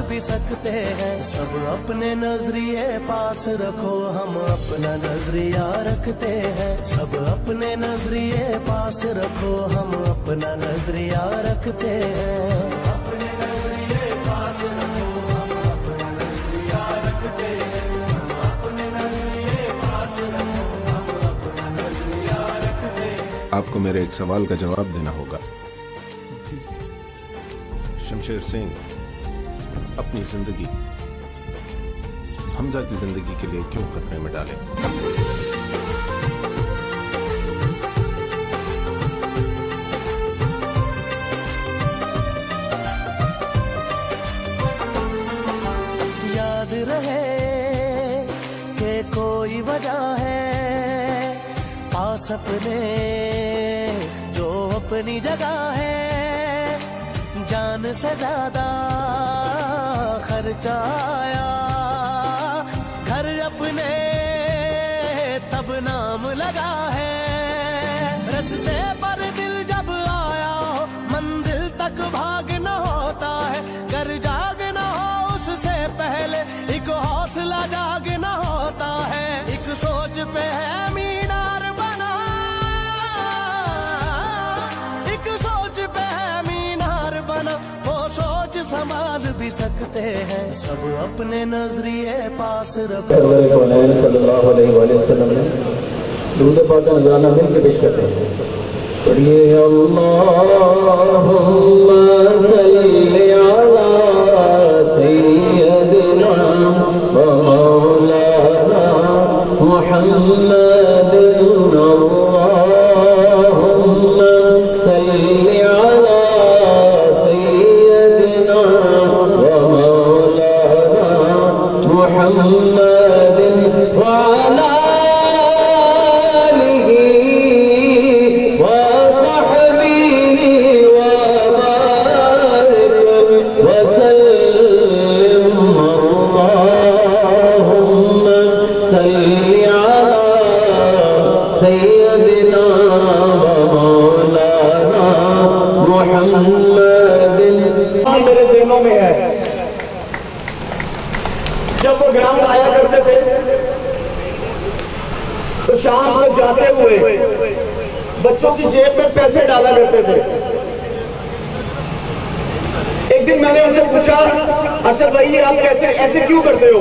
भी सकते हैं। सब अपने नजरिए पास रखो, हम अपना नजरिया रखते हैं। सब अपने नजरिए पास रखो, हम अपना नजरिया रखते हैं। अपने नजरिए पास रखो, हम अपना नजरिया रखते हैं। हम अपने नजरिए पास रखो, हम अपना नजरिया रखते हैं। आपको मेरे एक सवाल का जवाब देना होगा। शमशेर सिंह अपनी जिंदगी हमजा की जिंदगी के लिए क्यों खतरे में डाले? याद रहे कि कोई वजह है, पास अपने जो अपनी जगह है। जान से ज्यादा खर्चा आया, घर अपने तब नाम लगा है। रस्ते पर दिल जब आया हो, मंजिल तक भागना होता है। घर जागना हो उससे पहले एक हौसला जागना होता है। एक सोच पे है मीनार बना, एक सोच पे है मीनार बना, वो सोच संभाल भी सकते हैं। सब अपने नजरिए पास रखो। सल्लल्लाहु अलैहि वसल्लम ने दुरूद पाक का नजराना मिलकर पेश करते हैं। पढ़िए अल्लाहुम्मा सल्ली अला सय्यदिना व मौलाना मुहम्मदिन। अल्लाहुम्मा सल्ली अला सय्यदिना व मौलाना मुहम्मदिन व अला मेरे ज़हनों में है। जब वो ग्राउंड आया करते थे तो शाम को जाते हुए बच्चों की जेब में पैसे डाला करते थे। एक दिन मैंने उनसे पूछा, अरशद भाई आप कैसे ऐसे क्यों करते हो?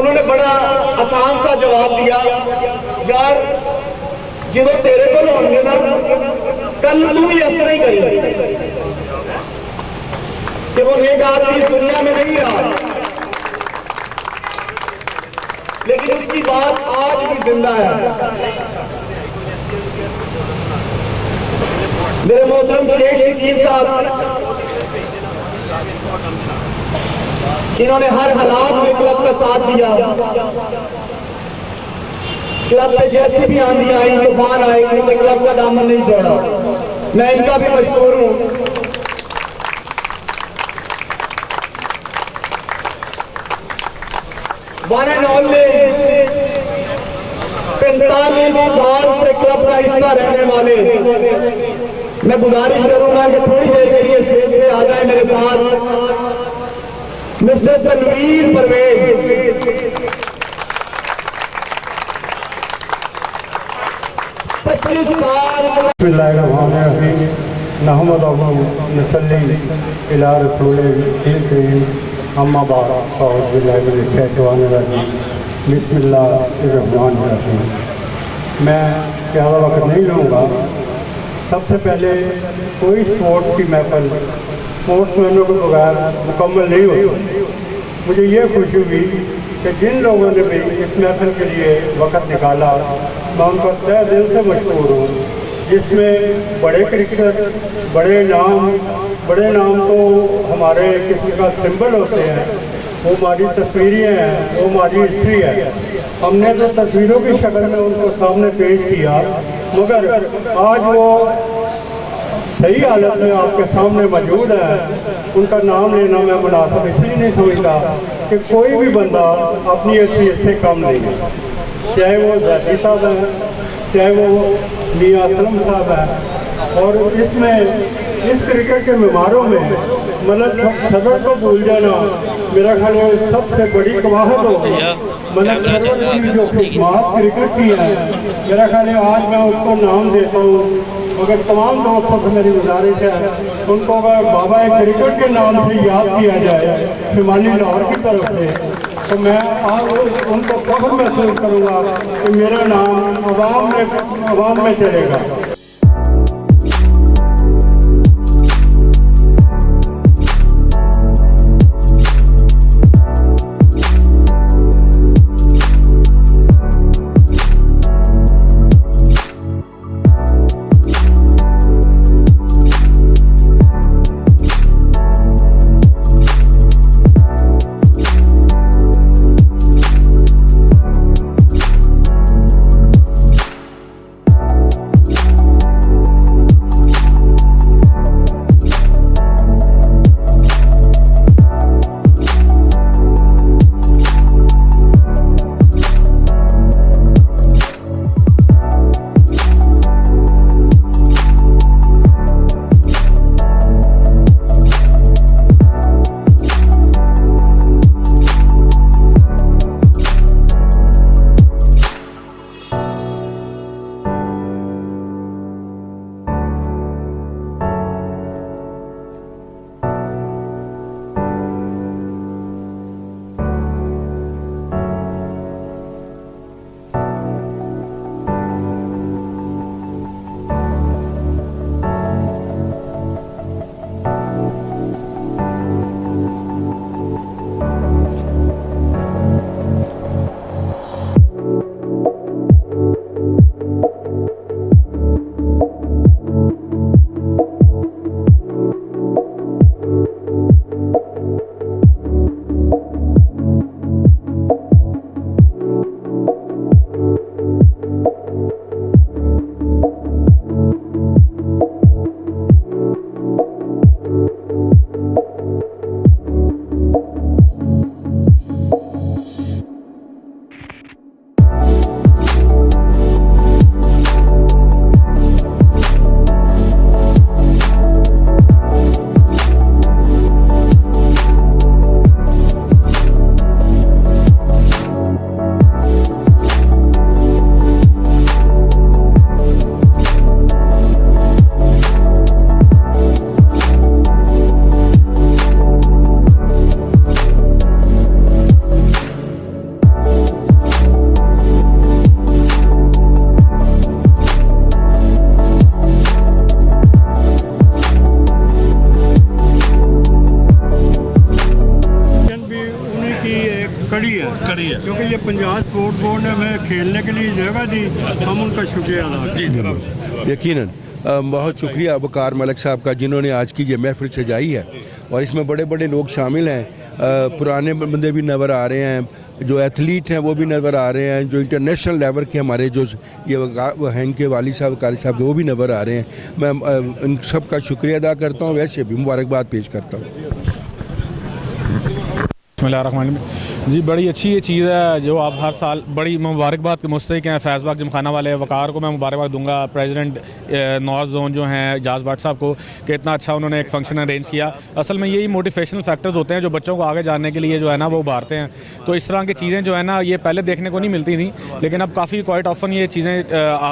उन्होंने बड़ा आसान सा जवाब दिया, यार जो तेरे को होंगे ना कल तू भी ऐसा ही करेगी। कि वो नेक आदमी इस दुनिया में नहीं रहा, लेकिन उसकी बात आज भी जिंदा है। मेरे मोहतरम शेख शकील साहब, इन्होंने हर हालात में क्लब का साथ दिया। क्लब पे जैसी भी आंधी आई, तूफान आए, इन्होंने क्लब का दामन नहीं छोड़ा। मैं इनका भी मशहूर हूं। वन एंड ओनली 45 साल से क्लब का हिस्सा रहने वाले, मैं गुजारिश करूंगा कि थोड़ी देर के लिए स्टेज पे आ जाए मेरे साथ मिस्टर तनवीर परवेज। बिस्मिल्लाहिर्रहमानिर्रहीम। मैं ज़्यादा वक्त नहीं लूँगा। सबसे पहले कोई स्पोर्ट्स की महफिल स्पोर्ट्समैनों के बगैर मुकम्मल नहीं होती। मुझे ये खुशी हुई कि जिन लोगों ने भी इस महफिल के लिए वक्त निकाला, मैं उनका तहे दिल से मशहूर हूँ। जिसमें बड़े क्रिकेटर, बड़े नाम तो हमारे किसी का सिंबल होते हैं, वो हमारी तस्वीरें हैं, वो हमारी हिस्ट्री है। हमने तो तस्वीरों की शक्ल में उनको सामने पेश किया, मगर आज वो सही हालत में आपके सामने मौजूद है। उनका नाम लेना मैं मुनासिब इसलिए नहीं समझता कि कोई भी बंदा अपनी हैसियत से कम नहीं है, चाहे वो ज़ैदी साहब हैं, चाहे वो मियां असलम साहब हैं। और इसमें इस क्रिकेट के मेहमानों में मतलब सदर को भूल जाना मेरा ख्याल है सबसे बड़ी कवाहत होगी। मतलब सदर की जो खिदमत क्रिकेट की है मेरा ख्याल है आज मैं उसको नाम देता हूँ। मगर तमाम दोस्तों से मेरी गुजारिश है उनको अगर बाबा क्रिकेट के नाम से याद किया जाए शिमाली लाहौर की तरफ से तो मैं आज उनको फख्र महसूस करूँगा कि मेरा नाम अवाम में चलेगा। कड़ी है क्योंकि ये पंजाब स्पोर्ट्स बोर्ड ने हमें खेलने के लिए जगह दी, हम उनका शुक्रिया अदा जी जनाब। यकीनन बहुत शुक्रिया वकार मलिक साहब का जिन्होंने आज की ये महफिल सजाई है और इसमें बड़े बड़े लोग शामिल हैं। पुराने बंदे भी नज़र आ रहे हैं, जो एथलीट हैं वो भी नज़र आ रहे हैं, जो इंटरनेशनल लेवल के हमारे जो ये हैं इनके वाली साहब कारी साहब वो भी नज़र आ रहे हैं। मैं इन सब का शुक्रिया अदा करता हूँ, वैसे भी मुबारकबाद पेश करता हूँ। जी बड़ी अच्छी ये चीज़ है जो आप हर साल बड़ी मुबारकबाद के मुस्तहिक हैं। फैज़बाग जिमखाना वाले वकार को मैं मुबारकबाद दूंगा, प्रेसिडेंट नॉर्थ जोन जो हैं एजाज भट्ट साहब को कि इतना अच्छा उन्होंने एक फ़ंक्शन अरेंज किया। असल में यही मोटिवेशनल फैक्टर्स होते हैं जो बच्चों को आगे जानने के लिए जो है ना वो उभारते हैं। तो इस तरह की चीज़ें जो है ना ये पहले देखने को नहीं मिलती थी, लेकिन अब काफ़ी क्वाइट ऑफन ये चीज़ें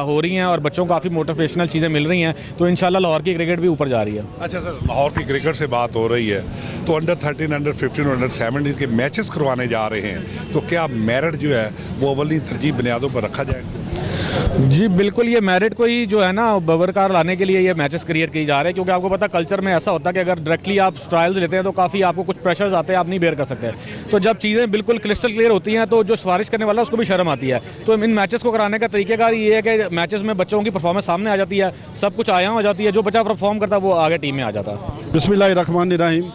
हो रही हैं और बच्चों को काफ़ी मोटिवेशनल चीज़ें मिल रही हैं। तो इंशाल्लाह लाहौर की क्रिकेट भी ऊपर जा रही है। अच्छा सर, लाहौर की क्रिकेट से बात हो रही है तो अंडर 13, अंडर 15 और अंडर 17 के मैचेस करवाने जा रहे हैं, तो क्या मेरिट जो है वो अव्वली तरजीह बुनियादों पर रखा जाएगा? जी बिल्कुल, ये मेरिट को ही जो है ना बरकरार लाने के लिए ये मैचेस क्रिएट किए जा रहे हैं, क्योंकि आपको पता कल्चर में ऐसा होता है कि अगर डायरेक्टली आप ट्रायल्स लेते हैं तो काफ़ी आपको कुछ प्रेशर्स आते हैं, आप नहीं बेयर कर सकते। तो जब चीज़ें बिल्कुल क्रिस्टल क्लियर होती हैं तो जो सिफारिश करने वाला उसको भी शर्म आती है। तो इन मैचेस को कराने का तरीकेकार ये है कि मैचेस में बच्चों की परफॉर्मेंस सामने आ जाती है, सब कुछ आया हो जाती है, जो बच्चा परफॉर्म करता है वो आगे टीम में आ जाता है। बिस्मिल्लाहिर्रहमानिर्रहीम।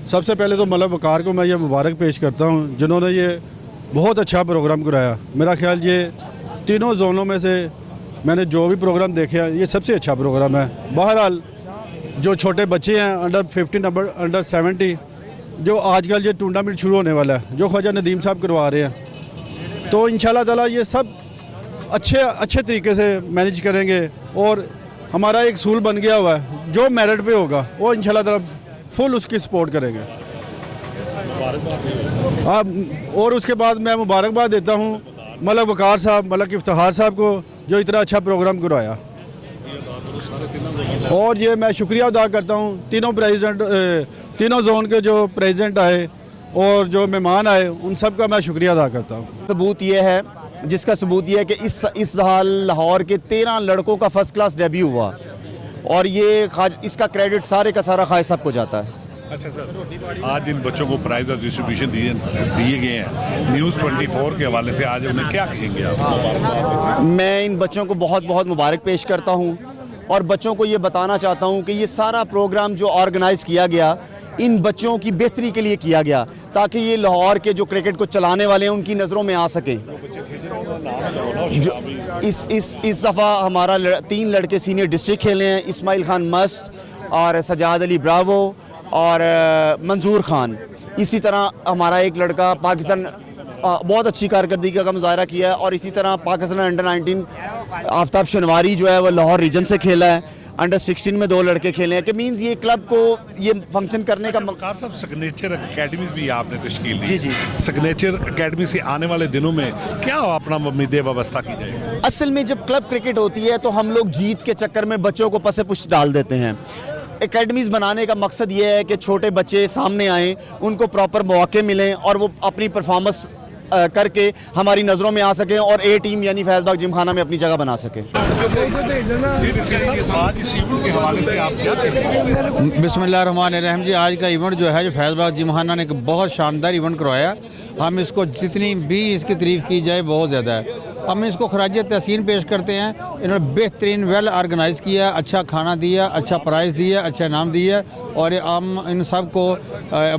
सबसे पहले तो मतलब वकार को मैं ये मुबारक पेश करता हूँ जिन्होंने ये बहुत अच्छा प्रोग्राम कराया। मेरा ख्याल ये तीनों जोनों में से मैंने जो भी प्रोग्राम देखे हैं ये सबसे अच्छा प्रोग्राम है। बहरहाल जो छोटे बच्चे हैं अंडर 15 अंडर 70 जो आजकल ये टूर्नामेंट शुरू होने वाला है जो ख्वाजा नदीम साहब करवा रहे हैं, तो इंशाल्लाह ताला ये सब अच्छे तरीके से मैनेज करेंगे और हमारा एक सूल बन गया हुआ है, जो मेरिट पे होगा वो इंशाल्लाह ताला फुल उसकी सपोर्ट करेंगे। और उसके बाद मैं मुबारकबाद देता हूँ मलक वकार साहब, मलक इफ्तिखार साहब को, जो इतना अच्छा प्रोग्राम करवाया। और ये मैं शुक्रिया अदा करता हूँ तीनों जोन के जो प्रेसिडेंट आए और जो मेहमान आए, उन सब का मैं शुक्रिया अदा करता हूँ। सबूत ये है, जिसका सबूत ये है कि इस साल लाहौर के 13 लड़कों का फर्स्ट क्लास डेब्यू हुआ, और ये इसका क्रेडिट सारे का सारा खाज साहब को जाता है। अच्छा सर, आज इन बच्चों को प्राइज और डिस्ट्रीब्यूशन दिए गए हैं, न्यूज़ 24 के हवाले से आज उन्हें क्या कहेंगे आप? मैं इन बच्चों को बहुत बहुत मुबारक पेश करता हूँ, और बच्चों को ये बताना चाहता हूँ कि ये सारा प्रोग्राम जो ऑर्गेनाइज़ किया गया इन बच्चों की बेहतरी के लिए किया गया, ताकि ये लाहौर के जो क्रिकेट को चलाने वाले हैं उनकी नज़रों में आ सकें। जो इस दफ़ा हमारा 3 लड़के सीनियर डिस्ट्रिक्ट खेले हैं, इस्माइल खान मस्त और सजाद अली ब्रावो और मंजूर खान। इसी तरह हमारा एक लड़का पाकिस्तान बहुत अच्छी कारकर्दगी का मुजाहरा किया है, और इसी तरह पाकिस्तान अंडर 19 आफ्ताब शनवारी जो है वो लाहौर रीजन से खेला है। अंडर 16 में 2 लड़के खेले हैं, कि मीन्स ये क्लब को ये फंक्शन करने का सब सिग्नेचर एकेडमीज भी आपने तश्कील दी। जी जी, सिग्नेचर एकेडमी से आने वाले दिनों में क्या अपना उम्मीदें व्यवस्था की जाएगी? असल में जब क्लब क्रिकेट होती है तो हम लोग जीत के चक्कर में बच्चों को पसे पुश डाल देते हैं। एकेडमीज़ बनाने का मकसद ये है कि छोटे बच्चे सामने आएँ, उनको प्रॉपर मौके मिलें और वो अपनी परफॉर्मेंस करके हमारी नज़रों में आ सकें और ए टीम यानी फैज़बाग जिमखाना में अपनी जगह बना सकें। बिस्मिल्लाहिर्रहमानिर्रहीम जी, आज का इवेंट जो है जो फैज़बाग जिमखाना ने एक बहुत शानदार इवेंट करवाया। हम इसको जितनी भी इसकी तारीफ़ की जाए बहुत ज़्यादा है। हम इसको खराज तहसीन पेश करते हैं। इन्होंने बेहतरीन वेल ऑर्गेनाइज़ किया, अच्छा खाना दिया, अच्छा प्राइज़ दिया, अच्छा इनाम दिया, और हम इन सब को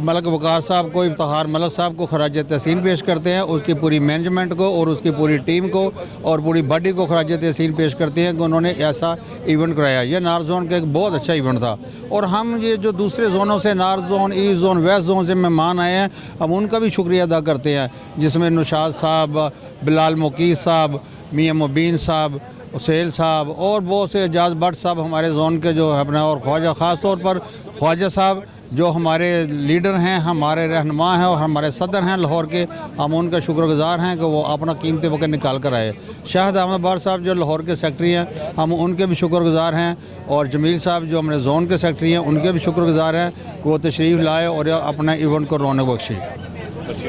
मलक वकार साहब को, इफ्तिखार मलक साहब को खराज तहसीन पेश करते हैं, उसकी पूरी मैनेजमेंट को और उसकी पूरी टीम को और पूरी बॉडी को खराज तहसीन पेश करते हैं कि उन्होंने ऐसा इवेंट कराया। यह नार्थ जोन का एक बहुत अच्छा इवेंट था, और हम ये जो दूसरे जोनों से north zone, east zone, west zone से मेहमान आए हैं, हम उनका भी शुक्रिया अदा करते हैं, जिसमें नुशाद साहब, बिलाल मुकीस साहब, मियाँ मुबीन साहब, उसेल साहब और बहुत से एजाज भट्ट साहब हमारे जोन के जो है अपना, और ख्वाजा ख़ास तौर पर ख्वाजा साहब जो हमारे लीडर हैं, हमारे रहनुमा हैं और हमारे सदर हैं लाहौर के। हम उनका शुक्रगुजार हैं कि वो अपना कीमती वक्त निकाल कर आए। शाहिद अहमद बार साहब जो लाहौर के सेक्रेटरी हैं, हम उनके भी शुक्रगुजार हैं, और जमील साहब जो हमारे जोन के सेक्रेटरी हैं उनके भी शुक्रगुजार हैं कि वो तशरीफ़ लाए और अपना इवेंट को रौनक बख्शी।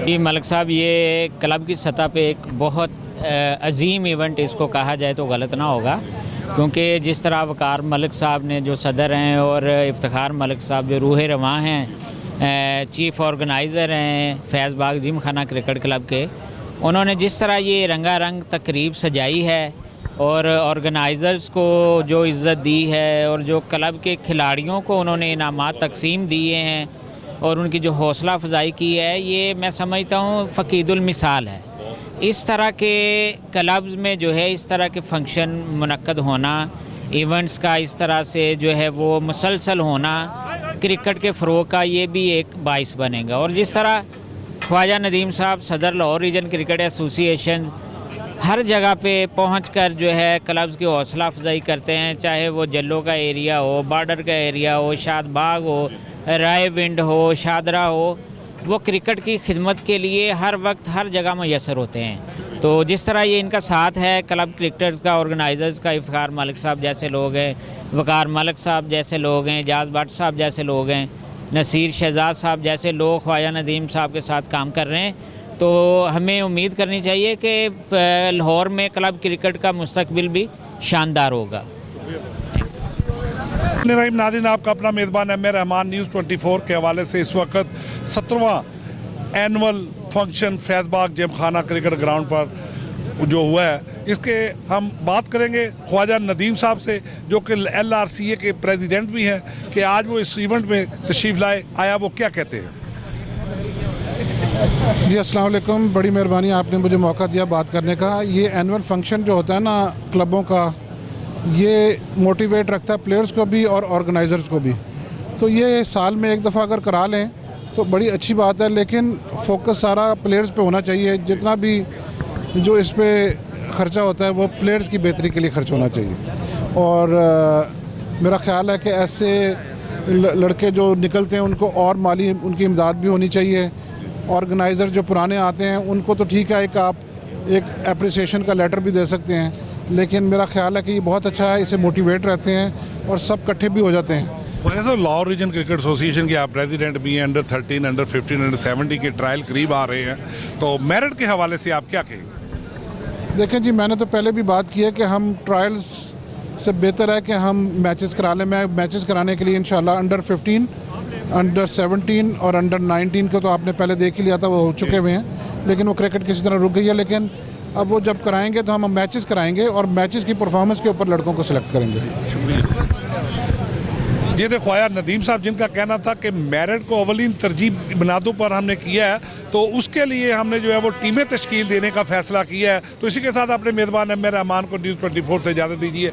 जी मलक साहब, ये क्लब की सतह पे एक बहुत अजीम इवेंट इसको कहा जाए तो गलत ना होगा, क्योंकि जिस तरह वकार मलिक साहब ने जो सदर हैं और इफ्तिखार मलिक साहब जो रूह रवां हैं, चीफ़ ऑर्गेनाइज़र हैं फैज़बाग जिमखाना क्रिकेट क्लब के, उन्होंने जिस तरह ये रंगारंग तकरीब सजाई है और ऑर्गेनाइज़र्स को जो इज़्ज़त दी है और जो क्लब के खिलाड़ियों को उन्होंने इनामात तकसीम दिए हैं और उनकी जो हौसला अफजाई की है, ये मैं समझता हूँ फ़कीदुल मिसाल है। इस तरह के क्लब्स में जो है इस तरह के फंक्शन मुनक्कद होना, इवेंट्स का इस तरह से जो है वो मुसलसल होना क्रिकेट के फ़रोग़ का ये भी एक बाइस बनेगा। और जिस तरह ख्वाजा नदीम साहब सदर लाहौर रीजन क्रिकेट एसोसिएशन हर जगह पे पहुंचकर जो है क्लब्स की हौसला अफजाई करते हैं, चाहे वो जल्लो का एरिया हो, बॉर्डर का एरिया हो, शादबाग हो, रायविंड हो, शादरा हो, वो क्रिकेट की खिदमत के लिए हर वक्त हर जगह मैसर होते हैं। तो जिस तरह ये इनका साथ है क्लब क्रिकेटर्स का, ऑर्गेनाइज़र्स का, इफ्तिखार मलिक साहब जैसे लोग हैं, वकार मलिक साहब जैसे लोग हैं, एजाज भट्ट साहब जैसे लोग हैं, नसीर शहजाद साहब जैसे लोग ख्वाजा नदीम साहब के साथ काम कर रहे हैं, तो हमें उम्मीद करनी चाहिए कि लाहौर में क्लब क्रिकेट का मुस्तकबिल भी शानदार होगा। नाज़रीन, आपका अपना मेज़बान एम ए रहमान न्यूज़ 24 के हवाले से इस वक्त 17वां annual function Faizbagh gymkhana cricket ground पर जो हुआ है, इसके हम बात करेंगे ख्वाजा नदीम साहब से, जो कि LRCA के प्रेसिडेंट भी हैं, कि आज वो इस इवेंट में तशरीफ़ लाए, आया वो क्या कहते हैं। जी अस्सलाम वालेकुम, बड़ी मेहरबानी आपने मुझे मौका दिया बात करने का। ये एनुअल फंक्शन जो होता है ना क्लबों का, ये मोटिवेट रखता है प्लेयर्स को भी और ऑर्गेनाइज़र्स को भी। तो ये साल में एक दफ़ा अगर करा लें तो बड़ी अच्छी बात है, लेकिन फोकस सारा प्लेयर्स पे होना चाहिए। जितना भी जो इस पे ख़र्चा होता है वो प्लेयर्स की बेहतरी के लिए खर्च होना चाहिए। और मेरा ख्याल है कि ऐसे लड़के जो निकलते हैं उनको और माली उनकी इमदाद भी होनी चाहिए। ऑर्गेनाइज़र जो पुराने आते हैं उनको तो ठीक है, एक अप्रिसिएशन का लेटर भी दे सकते हैं, लेकिन मेरा ख्याल है कि ये बहुत अच्छा है, इससे मोटिवेट रहते हैं और सब इकट्ठे भी हो जाते हैं। वैसे लाहौर रीजन क्रिकेट एसोसिएशन के आप प्रेसिडेंट भी हैं, अंडर 13, अंडर 15, अंडर 17 के ट्रायल करीब आ रहे हैं, तो मेरिट के हवाले से आप क्या कहेंगे? देखें जी, मैंने तो पहले भी बात की है कि हम ट्रायल्स से बेहतर है कि हम मैचेस करा लें। मैं मैचेस कराने के लिए इंशाल्लाह अंडर 15, अंडर 17 और अंडर 19 को तो आपने पहले देख ही लिया था, वो हो चुके हुए हैं, लेकिन वो क्रिकेट किसी तरह रुक गई है। लेकिन अब वो जब कराएंगे तो हम मैचेस कराएंगे और मैचेस की परफॉर्मेंस के ऊपर लड़कों को सिलेक्ट करेंगे। ये देखो यार, नदीम साहब जिनका कहना था कि मेरिट को अवलीन तरजीह बुनियादों पर हमने किया है, तो उसके लिए हमने जो है वो टीमें तश्कील देने का फैसला किया है। तो इसी के साथ अपने मेज़बान एम ए रहमान को न्यूज़ 24 से इजाज़त दीजिए।